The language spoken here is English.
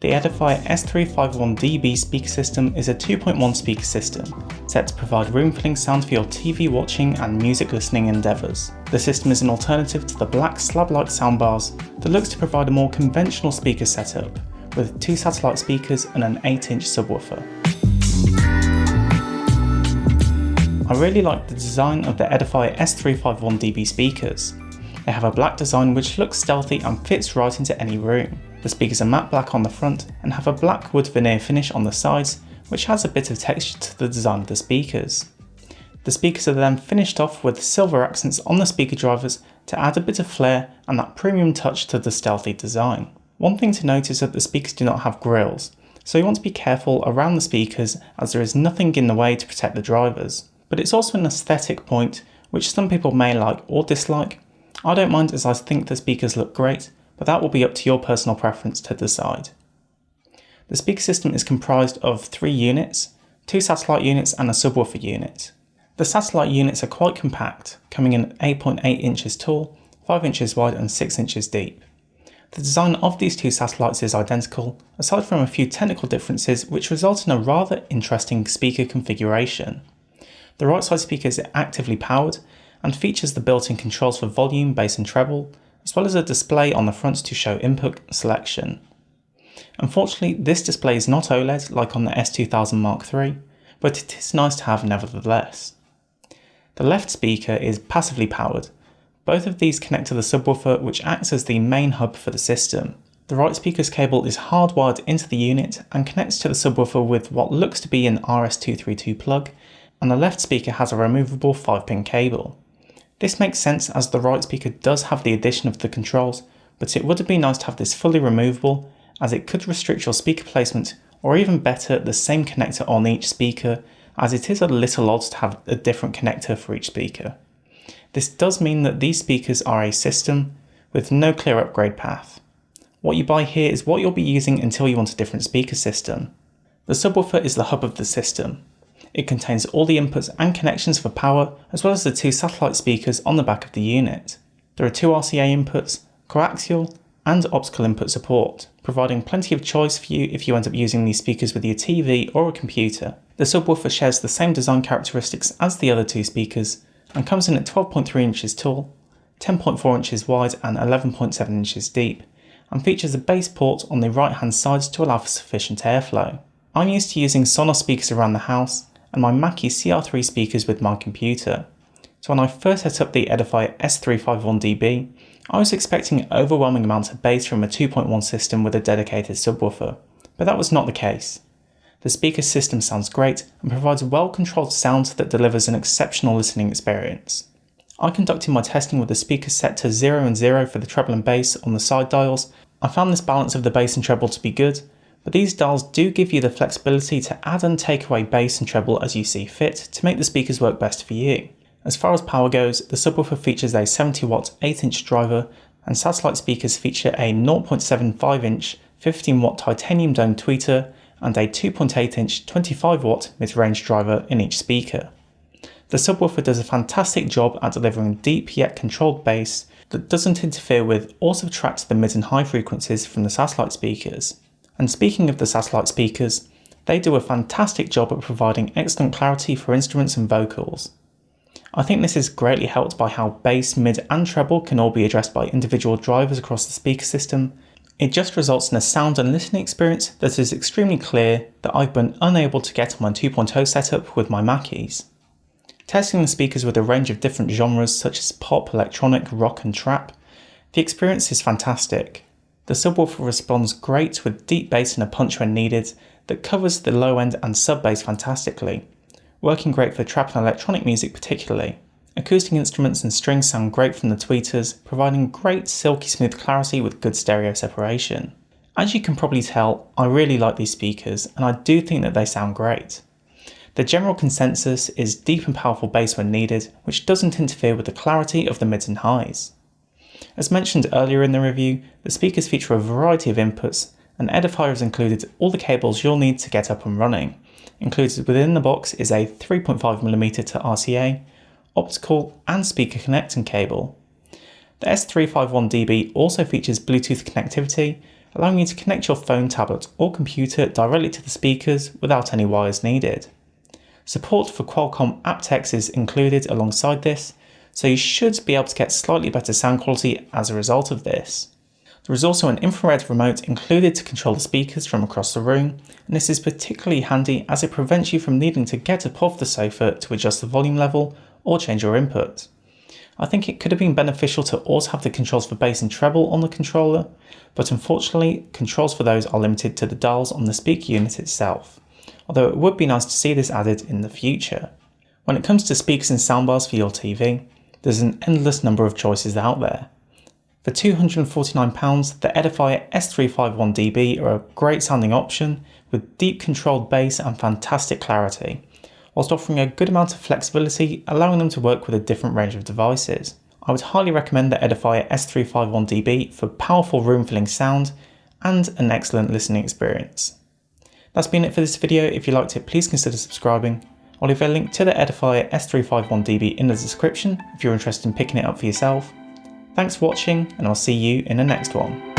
The Edifier S351DB speaker system is a 2.1 speaker system, set to provide room-filling sound for your TV watching and music listening endeavours. The system is an alternative to the black slab-like soundbars that looks to provide a more conventional speaker setup, with 2 satellite speakers and an 8-inch subwoofer. I really like the design of the Edifier S351DB speakers. They have a black design which looks stealthy and fits right into any room. The speakers are matte black on the front and have a black wood veneer finish on the sides, which adds a bit of texture to the design of the speakers. The speakers are then finished off with silver accents on the speaker drivers to add a bit of flair and that premium touch to the stealthy design. One thing to note is that the speakers do not have grills, so you want to be careful around the speakers as there is nothing in the way to protect the drivers. But it's also an aesthetic point which some people may like or dislike. I don't mind as I think the speakers look great, but that will be up to your personal preference to decide. The speaker system is comprised of 3 units, 2 satellite units and a subwoofer unit. The satellite units are quite compact, coming in at 8.8 inches tall, 5 inches wide and 6 inches deep. The design of these 2 satellites is identical, aside from a few technical differences which result in a rather interesting speaker configuration. The right side speaker is actively powered and features the built-in controls for volume, bass and treble, as well as a display on the front to show input selection. Unfortunately, this display is not OLED like on the S2000 Mark III, but it is nice to have nevertheless. The left speaker is passively powered. Both of these connect to the subwoofer, which acts as the main hub for the system. The right speaker's cable is hardwired into the unit and connects to the subwoofer with what looks to be an RS232 plug, and the left speaker has a removable 5-pin cable. This makes sense as the right speaker does have the addition of the controls, but it would be nice to have this fully removable as it could restrict your speaker placement, or even better, the same connector on each speaker, as it is a little odd to have a different connector for each speaker. This does mean that these speakers are a system with no clear upgrade path. What you buy here is what you'll be using until you want a different speaker system. The subwoofer is the hub of the system. It contains all the inputs and connections for power, as well as the 2 satellite speakers on the back of the unit. There are 2 RCA inputs, coaxial and optical input support, providing plenty of choice for you if you end up using these speakers with your TV or a computer. The subwoofer shares the same design characteristics as the other 2 speakers and comes in at 12.3 inches tall, 10.4 inches wide and 11.7 inches deep, and features a bass port on the right hand sides to allow for sufficient airflow. I'm used to using Sonos speakers around the house and my Mackie CR3 speakers with my computer. So when I first set up the Edifier S351DB, I was expecting an overwhelming amount of bass from a 2.1 system with a dedicated subwoofer, but that was not the case. The speaker system sounds great and provides well-controlled sound that delivers an exceptional listening experience. I conducted my testing with the speakers set to 0 and 0 for the treble and bass on the side dials. I found this balance of the bass and treble to be good, but these dials do give you the flexibility to add and take away bass and treble as you see fit to make the speakers work best for you. As far as power goes, the subwoofer features a 70-watt 8-inch driver, and satellite speakers feature a 0.75-inch 15-watt titanium dome tweeter and a 2.8-inch 25-watt mid-range driver in each speaker. The subwoofer does a fantastic job at delivering deep yet controlled bass that doesn't interfere with or subtract the mid and high frequencies from the satellite speakers. And speaking of the satellite speakers, they do a fantastic job at providing excellent clarity for instruments and vocals. I think this is greatly helped by how bass, mid and treble can all be addressed by individual drivers across the speaker system. It just results in a sound and listening experience that is extremely clear that I've been unable to get on my 2.0 setup with my Mackies. Testing the speakers with a range of different genres such as pop, electronic, rock and trap, the experience is fantastic. The subwoofer responds great with deep bass and a punch when needed that covers the low end and sub bass fantastically, working great for trap and electronic music particularly. Acoustic instruments and strings sound great from the tweeters, providing great silky smooth clarity with good stereo separation. As you can probably tell, I really like these speakers and I do think that they sound great. The general consensus is deep and powerful bass when needed, which doesn't interfere with the clarity of the mids and highs. As mentioned earlier in the review, the speakers feature a variety of inputs, and Edifier has included all the cables you'll need to get up and running. Included within the box is a 3.5mm to RCA, optical and speaker connecting cable. The S351DB also features Bluetooth connectivity, allowing you to connect your phone, tablet or computer directly to the speakers without any wires needed. Support for Qualcomm aptX is included alongside this, so you should be able to get slightly better sound quality as a result of this. There is also an infrared remote included to control the speakers from across the room, and this is particularly handy as it prevents you from needing to get up off the sofa to adjust the volume level or change your input. I think it could have been beneficial to also have the controls for bass and treble on the controller, but unfortunately controls for those are limited to the dials on the speaker unit itself, although it would be nice to see this added in the future. When it comes to speakers and soundbars for your TV, there's an endless number of choices out there. For £249, the Edifier S351DB are a great sounding option with deep controlled bass and fantastic clarity, whilst offering a good amount of flexibility, allowing them to work with a different range of devices. I would highly recommend the Edifier S351DB for powerful room-filling sound and an excellent listening experience. That's been it for this video. If you liked it, please consider subscribing. I'll leave a link to the Edifier S351DB in the description if you're interested in picking it up for yourself. Thanks for watching, and I'll see you in the next one.